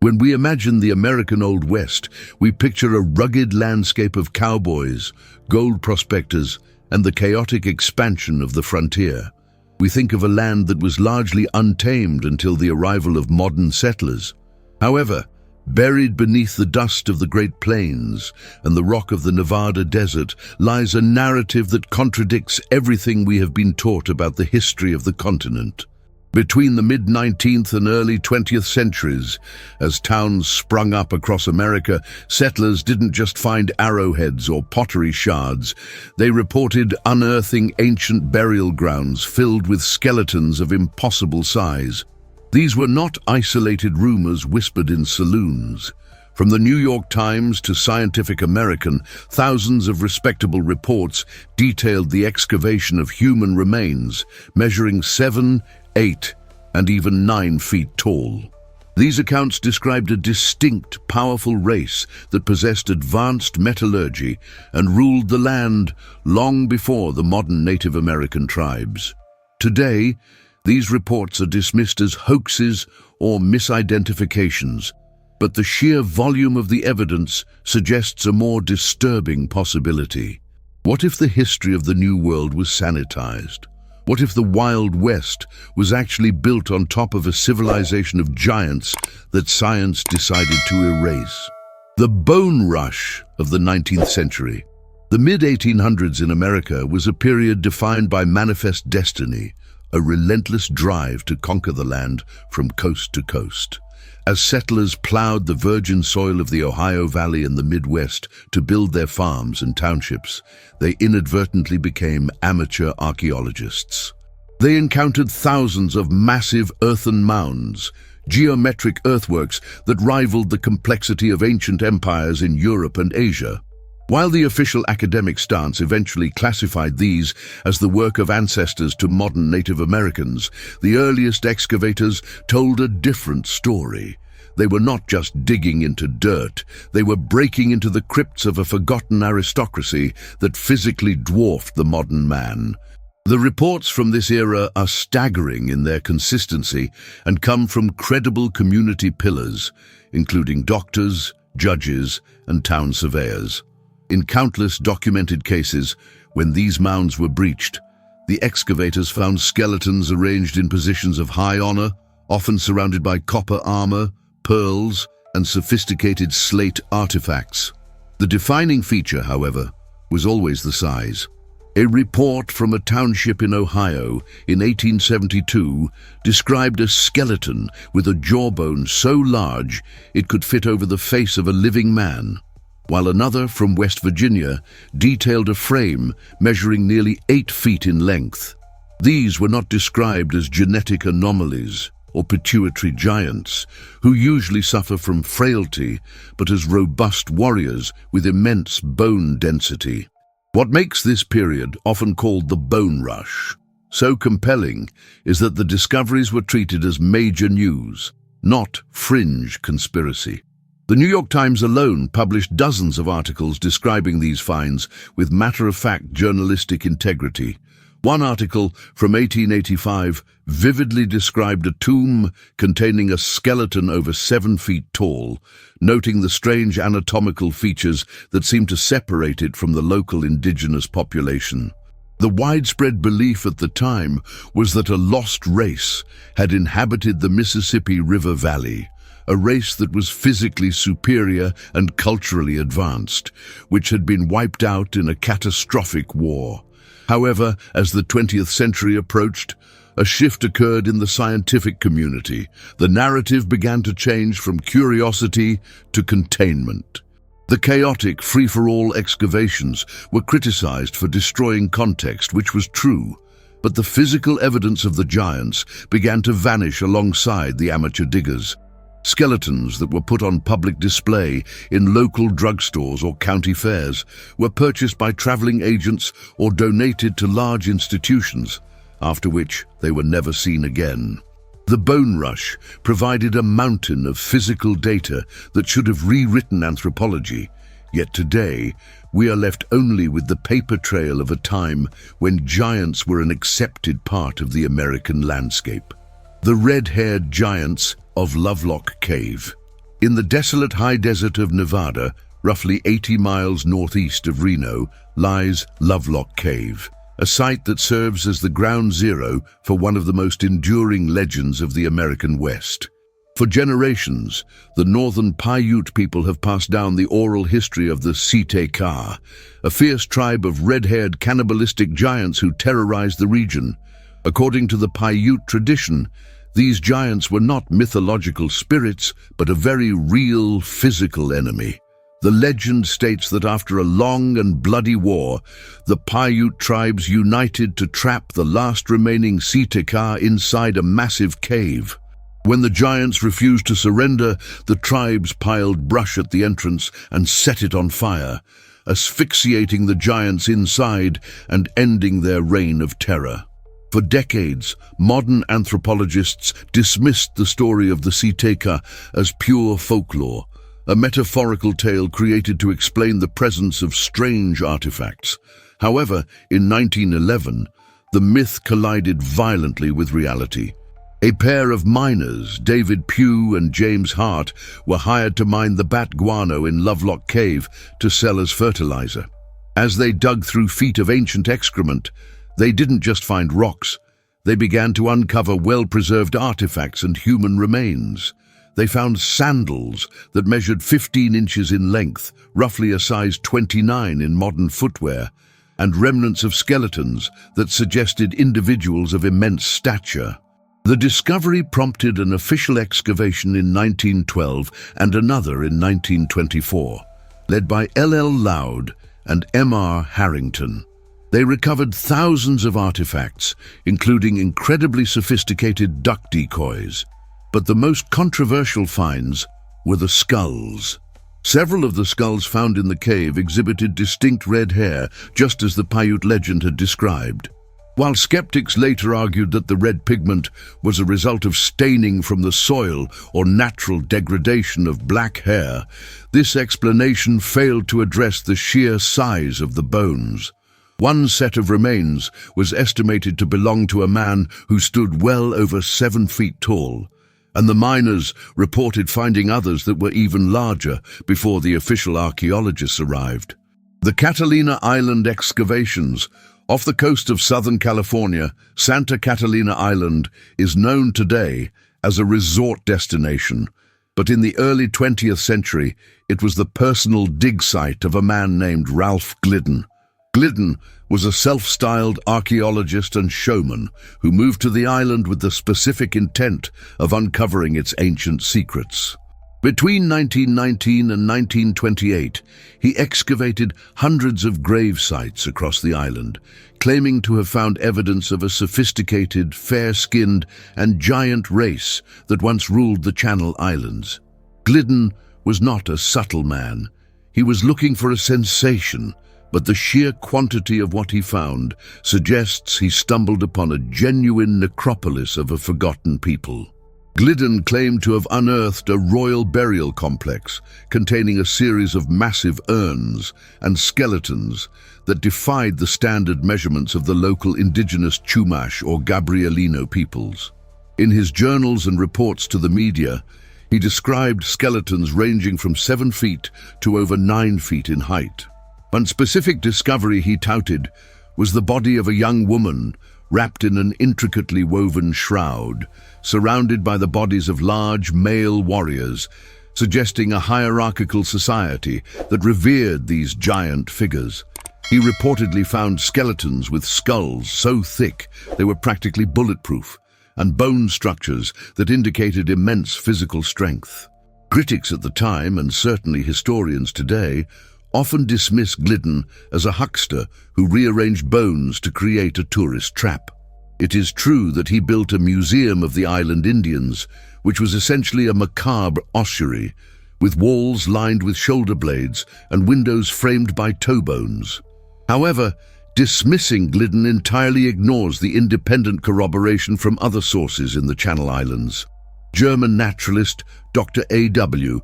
When we imagine the American Old West, we picture a rugged landscape of cowboys, gold prospectors, and the chaotic expansion of the frontier. We think of a land that was largely untamed until the arrival of modern settlers. However, buried beneath the dust of the Great Plains and the rock of the Nevada desert lies a narrative that contradicts everything we have been taught about the history of the continent. Between the mid-19th and early 20th centuries, as towns sprung up across America, settlers didn't just find arrowheads or pottery shards. They reported unearthing ancient burial grounds filled with skeletons of impossible size. These were not isolated rumors whispered in saloons. From the New York Times to Scientific American, thousands of respectable reports detailed the excavation of human remains, measuring 7, 8, and even 9 feet tall. These accounts described a distinct, powerful race that possessed advanced metallurgy and ruled the land long before the modern Native American tribes. Today, these reports are dismissed as hoaxes or misidentifications, but the sheer volume of the evidence suggests a more disturbing possibility. What if the history of the New World was sanitized? What if the Wild West was actually built on top of a civilization of giants that science decided to erase? The bone rush of the 19th century. The mid-1800s in America was a period defined by manifest destiny, a relentless drive to conquer the land from coast to coast. As settlers plowed the virgin soil of the Ohio Valley and the Midwest to build their farms and townships, they inadvertently became amateur archaeologists. They encountered thousands of massive earthen mounds, geometric earthworks that rivaled the complexity of ancient empires in Europe and Asia. While the official academic stance eventually classified these as the work of ancestors to modern Native Americans, the earliest excavators told a different story. They were not just digging into dirt, they were breaking into the crypts of a forgotten aristocracy that physically dwarfed the modern man. The reports from this era are staggering in their consistency and come from credible community pillars, including doctors, judges, and town surveyors. In countless documented cases, when these mounds were breached, the excavators found skeletons arranged in positions of high honor, often surrounded by copper armor, pearls, and sophisticated slate artifacts. The defining feature, however, was always the size. A report from a township in Ohio in 1872 described a skeleton with a jawbone so large it could fit over the face of a living man, while another from West Virginia detailed a frame measuring nearly 8 feet in length. These were not described as genetic anomalies or pituitary giants, who usually suffer from frailty, but as robust warriors with immense bone density. What makes this period, often called the Bone Rush, so compelling is that the discoveries were treated as major news, not fringe conspiracy. The New York Times alone published dozens of articles describing these finds with matter-of-fact journalistic integrity. One article from 1885 vividly described a tomb containing a skeleton over 7 feet tall, noting the strange anatomical features that seemed to separate it from the local indigenous population. The widespread belief at the time was that a lost race had inhabited the Mississippi River Valley, a race that was physically superior and culturally advanced, which had been wiped out in a catastrophic war. However, as the 20th century approached, a shift occurred in the scientific community. The narrative began to change from curiosity to containment. The chaotic, free-for-all excavations were criticized for destroying context, which was true, but the physical evidence of the giants began to vanish alongside the amateur diggers. Skeletons that were put on public display in local drugstores or county fairs were purchased by traveling agents or donated to large institutions, after which they were never seen again. The Bone Rush provided a mountain of physical data that should have rewritten anthropology, yet today we are left only with the paper trail of a time when giants were an accepted part of the American landscape. The red-haired giants of Lovelock Cave. In the desolate high desert of Nevada, roughly 80 miles northeast of Reno, lies Lovelock Cave, a site that serves as the ground zero for one of the most enduring legends of the American West. For generations, the northern Paiute people have passed down the oral history of the Site-Ka, a fierce tribe of red-haired cannibalistic giants who terrorized the region. According to the Paiute tradition, these giants were not mythological spirits, but a very real physical enemy. The legend states that after a long and bloody war, the Paiute tribes united to trap the last remaining Site-Ka inside a massive cave. When the giants refused to surrender, the tribes piled brush at the entrance and set it on fire, asphyxiating the giants inside and ending their reign of terror. For decades, modern anthropologists dismissed the story of the Site-Ka as pure folklore, a metaphorical tale created to explain the presence of strange artifacts. However, in 1911, the myth collided violently with reality. A pair of miners, David Pugh and James Hart, were hired to mine the bat guano in Lovelock Cave to sell as fertilizer. As they dug through feet of ancient excrement, they didn't just find rocks. They began to uncover well-preserved artifacts and human remains. They found sandals that measured 15 inches in length, roughly a size 29 in modern footwear, and remnants of skeletons that suggested individuals of immense stature. The discovery prompted an official excavation in 1912 and another in 1924, led by L.L. Loud and M.R. Harrington. They recovered thousands of artifacts, including incredibly sophisticated duck decoys. But the most controversial finds were the skulls. Several of the skulls found in the cave exhibited distinct red hair, just as the Paiute legend had described. While skeptics later argued that the red pigment was a result of staining from the soil or natural degradation of black hair, this explanation failed to address the sheer size of the bones. One set of remains was estimated to belong to a man who stood well over 7 feet tall, and the miners reported finding others that were even larger before the official archaeologists arrived. The Catalina Island excavations off the coast of Southern California, Santa Catalina Island, is known today as a resort destination, but in the early 20th century, it was the personal dig site of a man named Ralph Glidden. Glidden was a self-styled archaeologist and showman who moved to the island with the specific intent of uncovering its ancient secrets. Between 1919 and 1928, he excavated hundreds of grave sites across the island, claiming to have found evidence of a sophisticated, fair-skinned, and giant race that once ruled the Channel Islands. Glidden was not a subtle man. He was looking for a sensation, but the sheer quantity of what he found suggests he stumbled upon a genuine necropolis of a forgotten people. Glidden claimed to have unearthed a royal burial complex containing a series of massive urns and skeletons that defied the standard measurements of the local indigenous Chumash or Gabrielino peoples. In his journals and reports to the media, he described skeletons ranging from 7 feet to over 9 feet in height. One specific discovery he touted was the body of a young woman wrapped in an intricately woven shroud, surrounded by the bodies of large male warriors, suggesting a hierarchical society that revered these giant figures. He reportedly found skeletons with skulls so thick they were practically bulletproof, and bone structures that indicated immense physical strength. Critics at the time, and certainly historians today, often dismiss Glidden as a huckster who rearranged bones to create a tourist trap. It is true that he built a museum of the island Indians, which was essentially a macabre ossuary, with walls lined with shoulder blades and windows framed by toe bones. However, dismissing Glidden entirely ignores the independent corroboration from other sources in the Channel Islands. German naturalist Dr. A.W.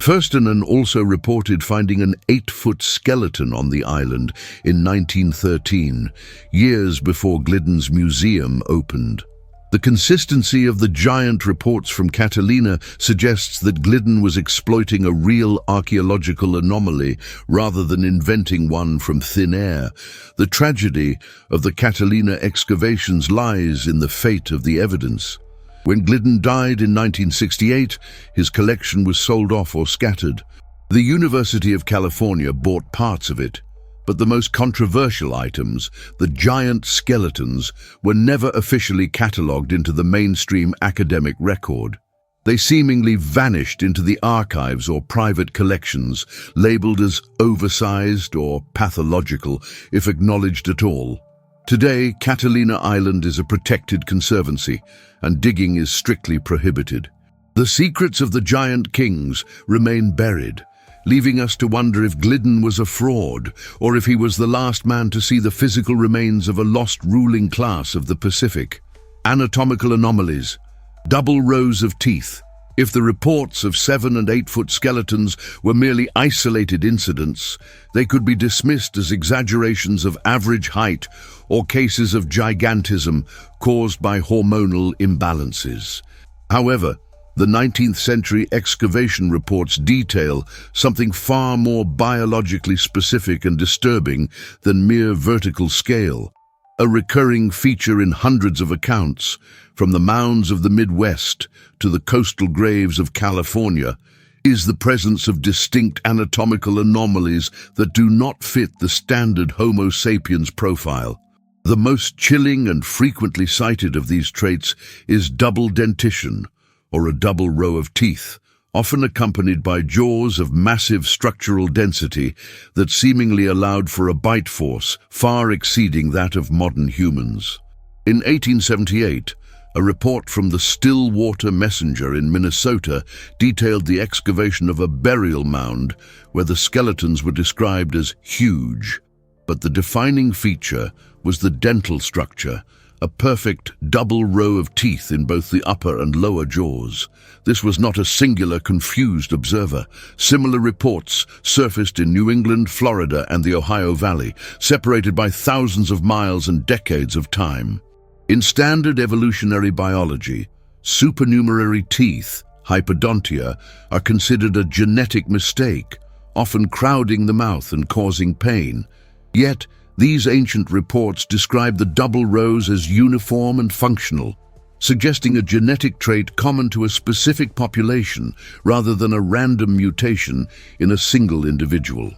Furstenen also reported finding an 8-foot skeleton on the island in 1913, years before Glidden's museum opened. The consistency of the giant reports from Catalina suggests that Glidden was exploiting a real archaeological anomaly rather than inventing one from thin air. The tragedy of the Catalina excavations lies in the fate of the evidence. When Glidden died in 1968, his collection was sold off or scattered. The University of California bought parts of it, but the most controversial items, the giant skeletons, were never officially catalogued into the mainstream academic record. They seemingly vanished into the archives or private collections, labeled as oversized or pathological, if acknowledged at all. Today, Catalina Island is a protected conservancy, and digging is strictly prohibited. The secrets of the giant kings remain buried, leaving us to wonder if Glidden was a fraud, or if he was the last man to see the physical remains of a lost ruling class of the Pacific. Anatomical anomalies. Double rows of teeth. If the reports of 7- and 8-foot skeletons were merely isolated incidents, they could be dismissed as exaggerations of average height or cases of gigantism caused by hormonal imbalances. However, the 19th century excavation reports detail something far more biologically specific and disturbing than mere vertical scale. A recurring feature in hundreds of accounts, from the mounds of the Midwest to the coastal graves of California, is the presence of distinct anatomical anomalies that do not fit the standard Homo sapiens profile. The most chilling and frequently cited of these traits is double dentition, or a double row of teeth, often accompanied by jaws of massive structural density that seemingly allowed for a bite force far exceeding that of modern humans. In 1878, a report from the Stillwater Messenger in Minnesota detailed the excavation of a burial mound where the skeletons were described as huge. But the defining feature was the dental structure, a perfect double row of teeth in both the upper and lower jaws. This was not a singular, confused observer. Similar reports surfaced in New England, Florida, and the Ohio Valley, separated by thousands of miles and decades of time. In standard evolutionary biology, supernumerary teeth, hypodontia, are considered a genetic mistake, often crowding the mouth and causing pain. Yet, these ancient reports describe the double rows as uniform and functional, suggesting a genetic trait common to a specific population rather than a random mutation in a single individual.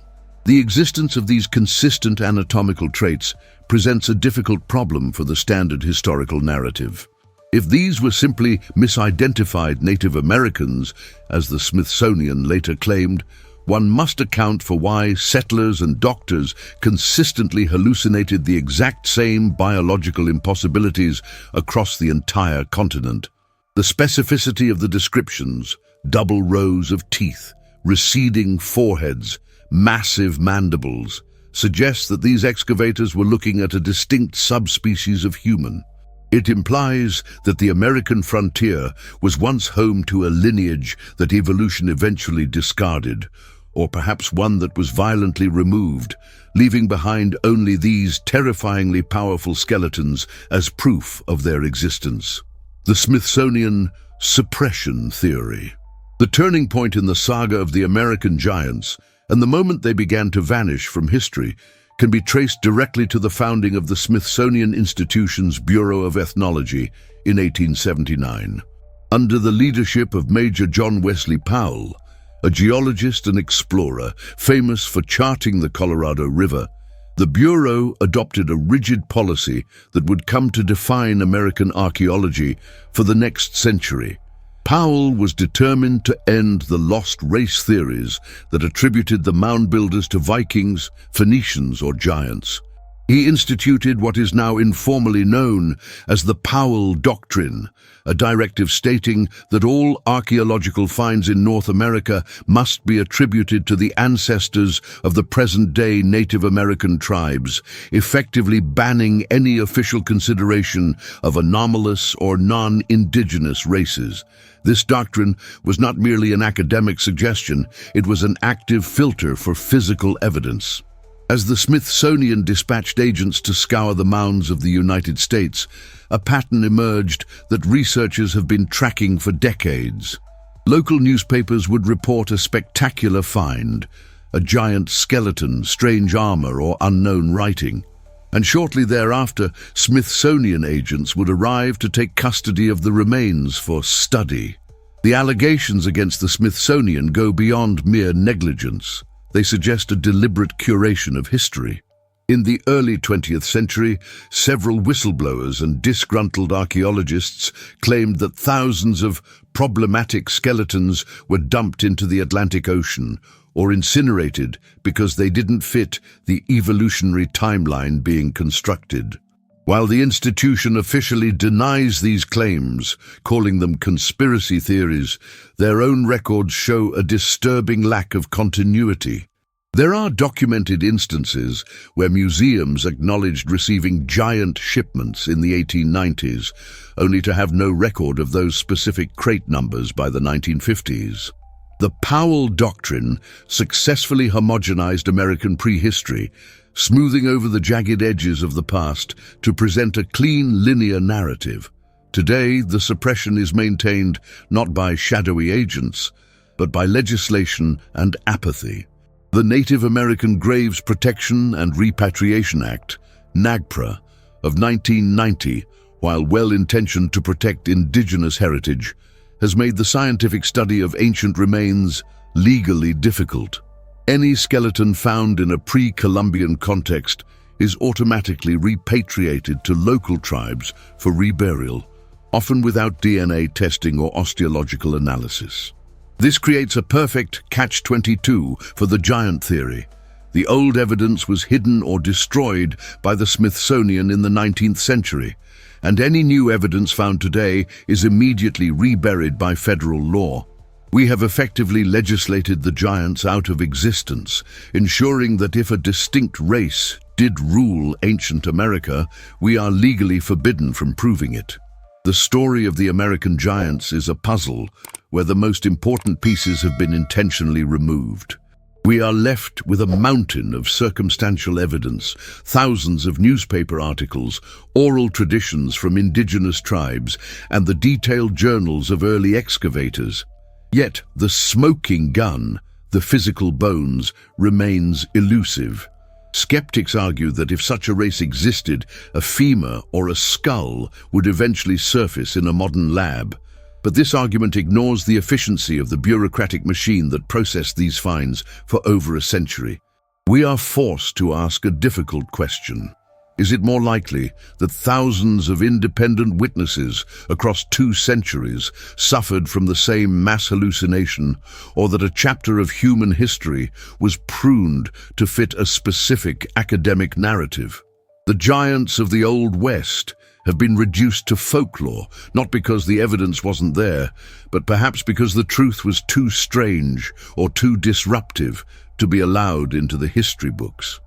The existence of these consistent anatomical traits presents a difficult problem for the standard historical narrative. If these were simply misidentified Native Americans, as the Smithsonian later claimed, one must account for why settlers and doctors consistently hallucinated the exact same biological impossibilities across the entire continent. The specificity of the descriptions, double rows of teeth, receding foreheads, massive mandibles, suggests that these excavators were looking at a distinct subspecies of human. It implies that the American frontier was once home to a lineage that evolution eventually discarded, or perhaps one that was violently removed, leaving behind only these terrifyingly powerful skeletons as proof of their existence. The Smithsonian suppression theory. The turning point in the saga of the American giants, and the moment they began to vanish from history, can be traced directly to the founding of the Smithsonian Institution's Bureau of Ethnology in 1879. Under the leadership of Major John Wesley Powell, a geologist and explorer famous for charting the Colorado River, the Bureau adopted a rigid policy that would come to define American archaeology for the next century. Powell was determined to end the lost race theories that attributed the mound builders to Vikings, Phoenicians, or giants. He instituted what is now informally known as the Powell Doctrine, a directive stating that all archaeological finds in North America must be attributed to the ancestors of the present-day Native American tribes, effectively banning any official consideration of anomalous or non-indigenous races. This doctrine was not merely an academic suggestion, it was an active filter for physical evidence. As the Smithsonian dispatched agents to scour the mounds of the United States, a pattern emerged that researchers have been tracking for decades. Local newspapers would report a spectacular find, a giant skeleton, strange armor, or unknown writing. And shortly thereafter, Smithsonian agents would arrive to take custody of the remains for study. The allegations against the Smithsonian go beyond mere negligence. They suggest a deliberate curation of history. In the early 20th century, several whistleblowers and disgruntled archaeologists claimed that thousands of problematic skeletons were dumped into the Atlantic Ocean or incinerated because they didn't fit the evolutionary timeline being constructed. While the institution officially denies these claims, calling them conspiracy theories, their own records show a disturbing lack of continuity. There are documented instances where museums acknowledged receiving giant shipments in the 1890s, only to have no record of those specific crate numbers by the 1950s. The Powell Doctrine successfully homogenized American prehistory, smoothing over the jagged edges of the past to present a clean, linear narrative. Today, the suppression is maintained not by shadowy agents, but by legislation and apathy. The Native American Graves Protection and Repatriation Act, NAGPRA, of 1990, while well-intentioned to protect indigenous heritage, has made the scientific study of ancient remains legally difficult. Any skeleton found in a pre-Columbian context is automatically repatriated to local tribes for reburial, often without DNA testing or osteological analysis. This creates a perfect catch-22 for the giant theory. The old evidence was hidden or destroyed by the Smithsonian in the 19th century, and any new evidence found today is immediately reburied by federal law. We have effectively legislated the giants out of existence, ensuring that if a distinct race did rule ancient America, we are legally forbidden from proving it. The story of the American giants is a puzzle where the most important pieces have been intentionally removed. We are left with a mountain of circumstantial evidence, thousands of newspaper articles, oral traditions from indigenous tribes, and the detailed journals of early excavators. Yet the smoking gun, the physical bones, remains elusive. Skeptics argue that if such a race existed, a femur or a skull would eventually surface in a modern lab. But this argument ignores the efficiency of the bureaucratic machine that processed these finds for over a century. We are forced to ask a difficult question. Is it more likely that thousands of independent witnesses across 2 centuries suffered from the same mass hallucination, or that a chapter of human history was pruned to fit a specific academic narrative? The giants of the Old West have been reduced to folklore, not because the evidence wasn't there, but perhaps because the truth was too strange or too disruptive to be allowed into the history books.